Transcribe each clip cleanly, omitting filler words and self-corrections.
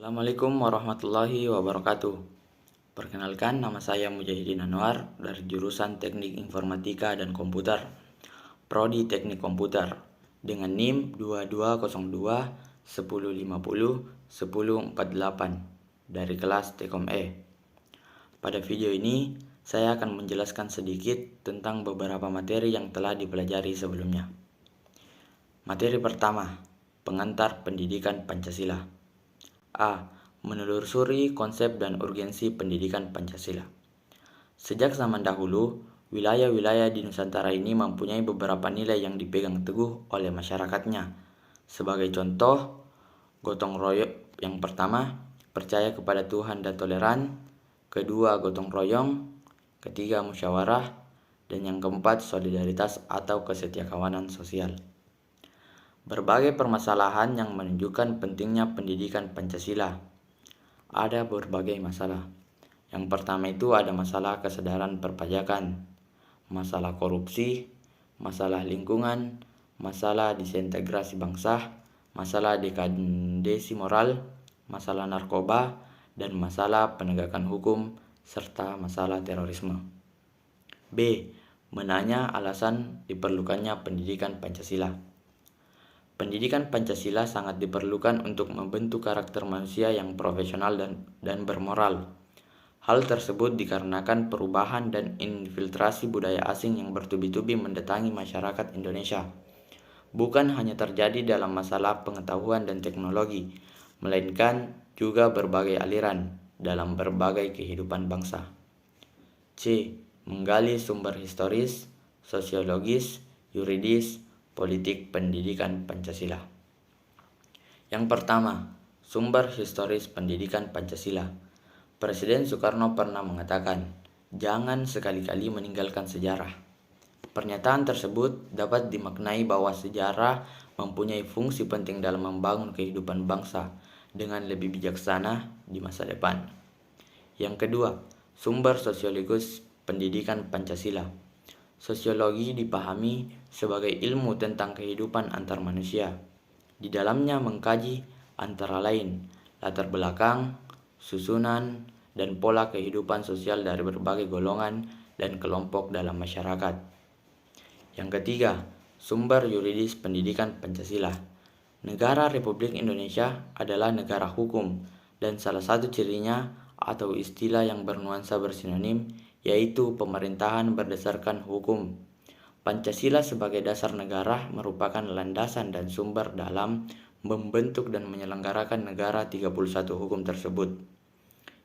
Assalamualaikum warahmatullahi wabarakatuh. Perkenalkan, nama saya Mujahidin Anwar dari jurusan Teknik Informatika dan Komputer, Prodi Teknik Komputer, dengan NIM 2202 1050 1048 dari kelas Tekom E. Pada video ini, saya akan menjelaskan sedikit tentang beberapa materi yang telah dipelajari sebelumnya. Materi pertama, pengantar pendidikan Pancasila. A. Menelusuri konsep dan urgensi pendidikan Pancasila. Sejak zaman dahulu, wilayah-wilayah di Nusantara ini mempunyai beberapa nilai yang dipegang teguh oleh masyarakatnya. Sebagai contoh, gotong royong yang pertama, percaya kepada Tuhan dan toleran. Kedua, gotong royong. Ketiga, musyawarah. Dan yang keempat, solidaritas atau kesetiakawanan sosial. Berbagai permasalahan yang menunjukkan pentingnya pendidikan Pancasila. Ada berbagai masalah. Yang pertama itu ada masalah kesadaran perpajakan, masalah korupsi, masalah lingkungan, masalah disintegrasi bangsa, masalah dekadensi moral, masalah narkoba, dan masalah penegakan hukum, serta masalah terorisme. B. Menanya alasan diperlukannya pendidikan Pancasila. Pendidikan Pancasila sangat diperlukan untuk membentuk karakter manusia yang profesional dan bermoral. Hal tersebut dikarenakan perubahan dan infiltrasi budaya asing yang bertubi-tubi mendatangi masyarakat Indonesia. Bukan hanya terjadi dalam masalah pengetahuan dan teknologi, melainkan juga berbagai aliran dalam berbagai kehidupan bangsa. C. Menggali sumber historis, sosiologis, yuridis, politik pendidikan Pancasila. Yang pertama, sumber historis pendidikan Pancasila. Presiden Soekarno pernah mengatakan, "Jangan sekali-kali meninggalkan sejarah." Pernyataan tersebut dapat dimaknai bahwa sejarah mempunyai fungsi penting dalam membangun kehidupan bangsa dengan lebih bijaksana di masa depan. Yang kedua, sumber sosiologis pendidikan Pancasila. Sosiologi dipahami sebagai ilmu tentang kehidupan antar manusia. Di dalamnya mengkaji antara lain latar belakang, susunan, dan pola kehidupan sosial dari berbagai golongan dan kelompok dalam masyarakat. Yang ketiga, sumber yuridis pendidikan Pancasila. Negara Republik Indonesia adalah negara hukum, dan salah satu cirinya atau istilah yang bernuansa bersinonim yaitu pemerintahan berdasarkan hukum. Pancasila sebagai dasar negara merupakan landasan dan sumber dalam membentuk dan menyelenggarakan negara 31 hukum tersebut.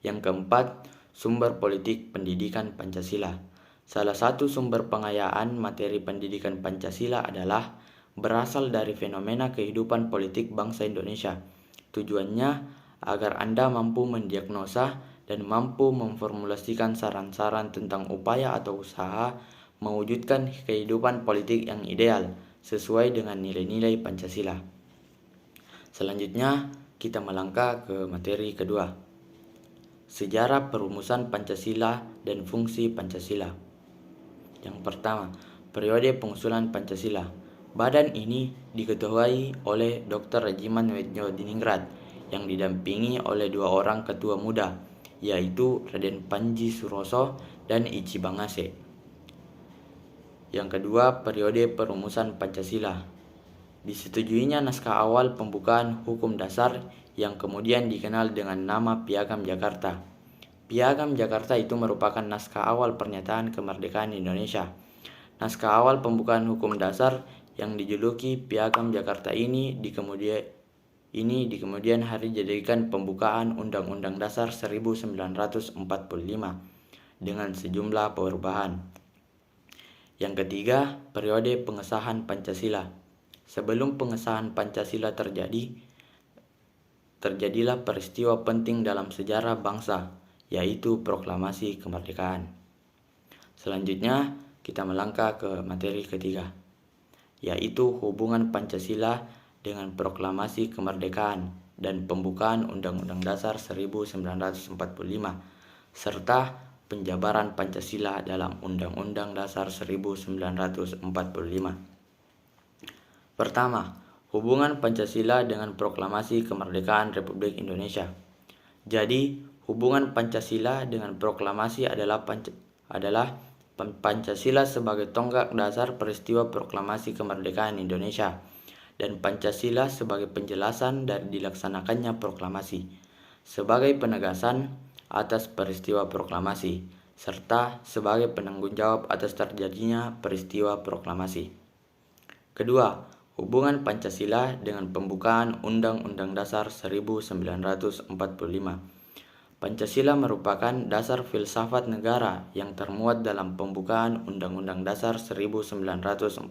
Yang keempat, sumber politik pendidikan Pancasila. Salah satu sumber pengayaan materi pendidikan Pancasila adalah berasal dari fenomena kehidupan politik bangsa Indonesia. Tujuannya agar Anda mampu mendiagnosa dan mampu memformulasikan saran-saran tentang upaya atau usaha mewujudkan kehidupan politik yang ideal sesuai dengan nilai-nilai Pancasila. Selanjutnya, kita melangkah ke materi kedua. Sejarah perumusan Pancasila dan fungsi Pancasila. Yang pertama, periode pengusulan Pancasila. Badan ini diketuai oleh Dr. Regiman Wednyo-Diningrat yang didampingi oleh dua orang ketua muda, yaitu Raden Panji Suroso dan Ichi Bangase. Yang kedua, periode perumusan Pancasila. Disetujuinya naskah awal pembukaan hukum dasar yang kemudian dikenal dengan nama Piagam Jakarta. Piagam Jakarta itu merupakan naskah awal pernyataan kemerdekaan Indonesia. Naskah awal pembukaan hukum dasar yang dijuluki Piagam Jakarta ini di kemudian hari dijadikan pembukaan Undang-Undang Dasar 1945 dengan sejumlah perubahan. Yang ketiga, periode pengesahan Pancasila. Sebelum pengesahan Pancasila terjadilah peristiwa penting dalam sejarah bangsa, yaitu proklamasi kemerdekaan. Selanjutnya, kita melangkah ke materi ketiga, yaitu hubungan Pancasila dengan proklamasi kemerdekaan dan pembukaan Undang-Undang Dasar 1945 serta penjabaran Pancasila dalam Undang-Undang Dasar 1945. Pertama, hubungan Pancasila dengan proklamasi kemerdekaan Republik Indonesia. Jadi, hubungan Pancasila dengan proklamasi adalah Pancasila sebagai tonggak dasar peristiwa proklamasi kemerdekaan Indonesia dan Pancasila sebagai penjelasan dari dilaksanakannya proklamasi sebagai penegasan atas peristiwa proklamasi serta sebagai penanggung jawab atas terjadinya peristiwa proklamasi. Kedua, hubungan Pancasila dengan pembukaan Undang-Undang Dasar 1945. Pancasila merupakan dasar filsafat negara yang termuat dalam pembukaan Undang-Undang Dasar 1945.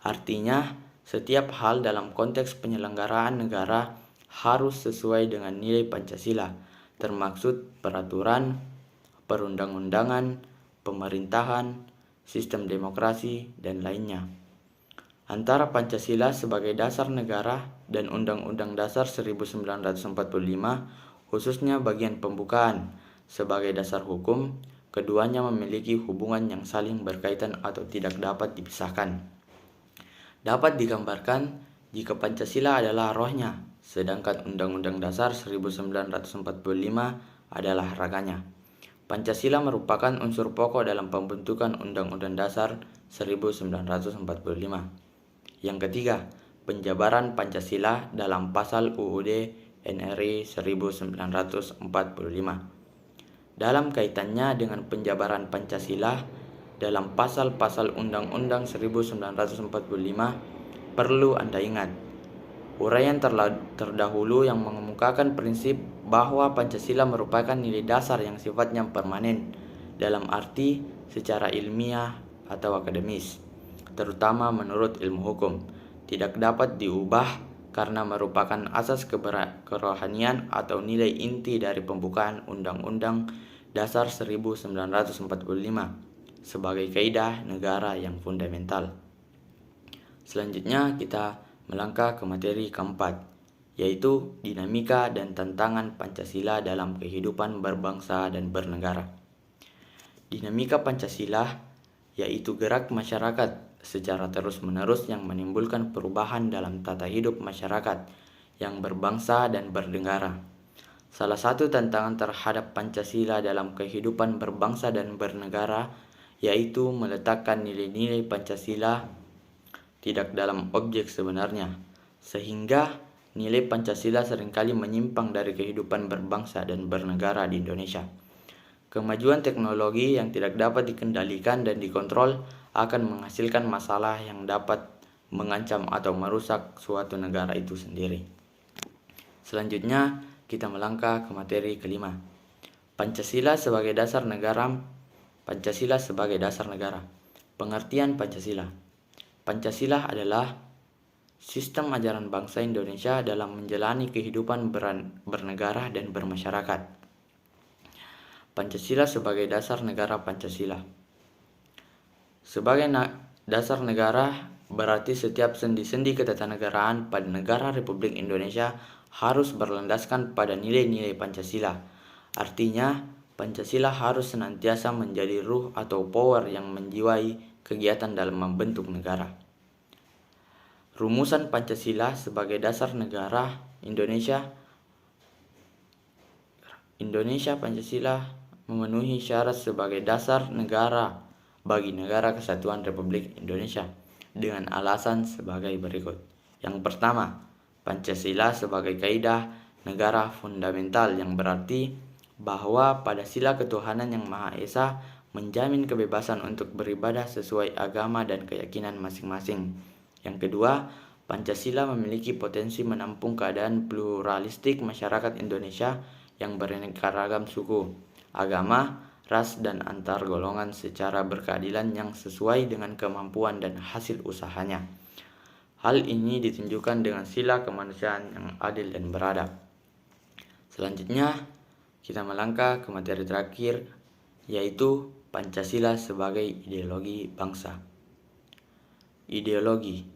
Artinya, setiap hal dalam konteks penyelenggaraan negara harus sesuai dengan nilai Pancasila, termaksud peraturan, perundang-undangan, pemerintahan, sistem demokrasi, dan lainnya. Antara Pancasila sebagai dasar negara dan Undang-Undang Dasar 1945, khususnya bagian pembukaan, sebagai dasar hukum, keduanya memiliki hubungan yang saling berkaitan atau tidak dapat dipisahkan. Dapat digambarkan jika Pancasila adalah rohnya, sedangkan Undang-Undang Dasar 1945 adalah raganya. Pancasila merupakan unsur pokok dalam pembentukan Undang-Undang Dasar 1945. Yang ketiga, penjabaran Pancasila dalam pasal UUD NRI 1945. Dalam kaitannya dengan penjabaran Pancasila dalam pasal-pasal Undang-Undang 1945, perlu Anda ingat uraian terdahulu yang mengemukakan prinsip bahwa Pancasila merupakan nilai dasar yang sifatnya permanen dalam arti secara ilmiah atau akademis, terutama menurut ilmu hukum, tidak dapat diubah karena merupakan asas kerohanian atau nilai inti dari pembukaan Undang-Undang Dasar 1945 sebagai kaidah negara yang fundamental. Selanjutnya kita melangkah ke materi keempat, yaitu dinamika dan tantangan Pancasila dalam kehidupan berbangsa dan bernegara. Dinamika Pancasila yaitu gerak masyarakat secara terus-menerus yang menimbulkan perubahan dalam tata hidup masyarakat yang berbangsa dan bernegara. Salah satu tantangan terhadap Pancasila dalam kehidupan berbangsa dan bernegara yaitu meletakkan nilai-nilai Pancasila tidak dalam objek sebenarnya, sehingga nilai Pancasila seringkali menyimpang dari kehidupan berbangsa dan bernegara di Indonesia. Kemajuan teknologi yang tidak dapat dikendalikan dan dikontrol akan menghasilkan masalah yang dapat mengancam atau merusak suatu negara itu sendiri. Selanjutnya, kita melangkah ke materi kelima. Pancasila sebagai dasar negara. Pancasila sebagai dasar negara. Pengertian Pancasila. Pancasila adalah sistem ajaran bangsa Indonesia dalam menjalani kehidupan bernegara dan bermasyarakat. Pancasila sebagai dasar negara. Pancasila sebagai dasar negara berarti setiap sendi-sendi ketatanegaraan pada negara Republik Indonesia harus berlandaskan pada nilai-nilai Pancasila. Artinya, Pancasila harus senantiasa menjadi ruh atau power yang menjiwai kegiatan dalam membentuk negara. Rumusan Pancasila sebagai dasar negara Indonesia Pancasila memenuhi syarat sebagai dasar negara bagi Negara Kesatuan Republik Indonesia dengan alasan sebagai berikut. Yang pertama, Pancasila sebagai kaidah negara fundamental yang berarti bahwa pada sila ketuhanan yang Maha Esa menjamin kebebasan untuk beribadah sesuai agama dan keyakinan masing-masing. Yang kedua, Pancasila memiliki potensi menampung keadaan pluralistik masyarakat Indonesia yang beraneka ragam suku, agama, ras, dan antar golongan secara berkeadilan yang sesuai dengan kemampuan dan hasil usahanya. Hal ini ditunjukkan dengan sila kemanusiaan yang adil dan beradab. Selanjutnya, kita melangkah ke materi terakhir, yaitu Pancasila sebagai ideologi bangsa. Ideologi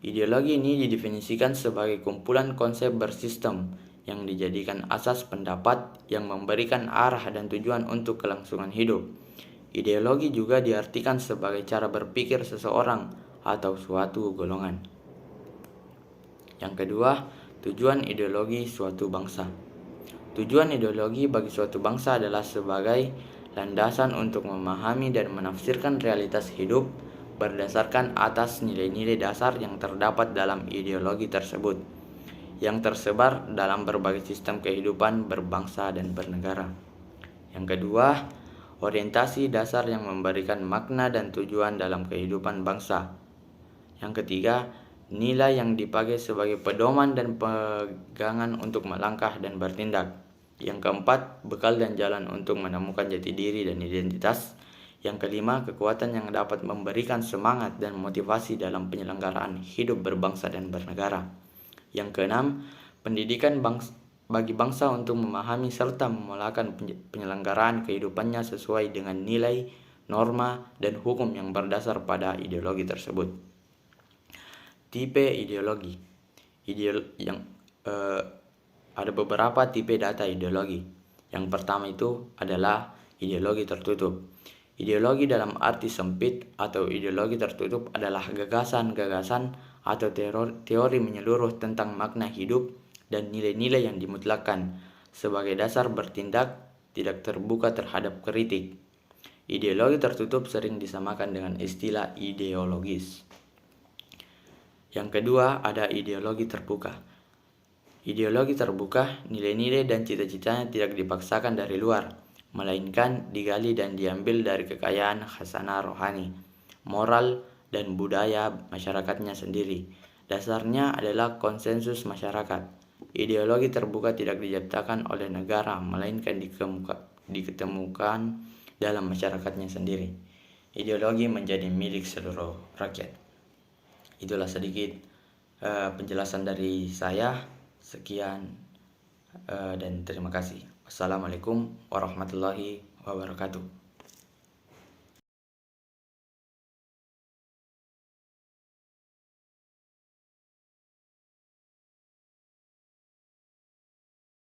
ini didefinisikan sebagai kumpulan konsep bersistem yang dijadikan asas pendapat yang memberikan arah dan tujuan untuk kelangsungan hidup. Ideologi juga diartikan sebagai cara berpikir seseorang atau suatu golongan. Yang kedua, tujuan ideologi suatu bangsa. Tujuan ideologi bagi suatu bangsa adalah sebagai landasan untuk memahami dan menafsirkan realitas hidup berdasarkan atas nilai-nilai dasar yang terdapat dalam ideologi tersebut, yang tersebar dalam berbagai sistem kehidupan berbangsa dan bernegara. Yang kedua, orientasi dasar yang memberikan makna dan tujuan dalam kehidupan bangsa. Yang ketiga, nilai yang dipakai sebagai pedoman dan pegangan untuk melangkah dan bertindak. Yang keempat, bekal dan jalan untuk menemukan jati diri dan identitas. Yang kelima, kekuatan yang dapat memberikan semangat dan motivasi dalam penyelenggaraan hidup berbangsa dan bernegara. Yang keenam, pendidikan bagi bangsa untuk memahami serta memulakan penyelenggaraan kehidupannya sesuai dengan nilai, norma, dan hukum yang berdasar pada ideologi tersebut. Tipe ideologi. Ada beberapa tipe data ideologi. Yang pertama itu adalah ideologi tertutup. Ideologi dalam arti sempit atau ideologi tertutup adalah gagasan-gagasan atau teori menyeluruh tentang makna hidup dan nilai-nilai yang dimutlakkan sebagai dasar bertindak, tidak terbuka terhadap kritik. Ideologi tertutup sering disamakan dengan istilah ideologis. Yang kedua, ada ideologi terbuka. Ideologi terbuka, nilai-nilai dan cita-citanya tidak dipaksakan dari luar, melainkan digali dan diambil dari kekayaan khasanah rohani, moral, dan budaya masyarakatnya sendiri. Dasarnya adalah konsensus masyarakat. Ideologi terbuka tidak diciptakan oleh negara, melainkan diketemukan dalam masyarakatnya sendiri. Ideologi menjadi milik seluruh rakyat. Itulah sedikit penjelasan dari saya. Sekian dan terima kasih. Wassalamualaikum warahmatullahi wabarakatuh.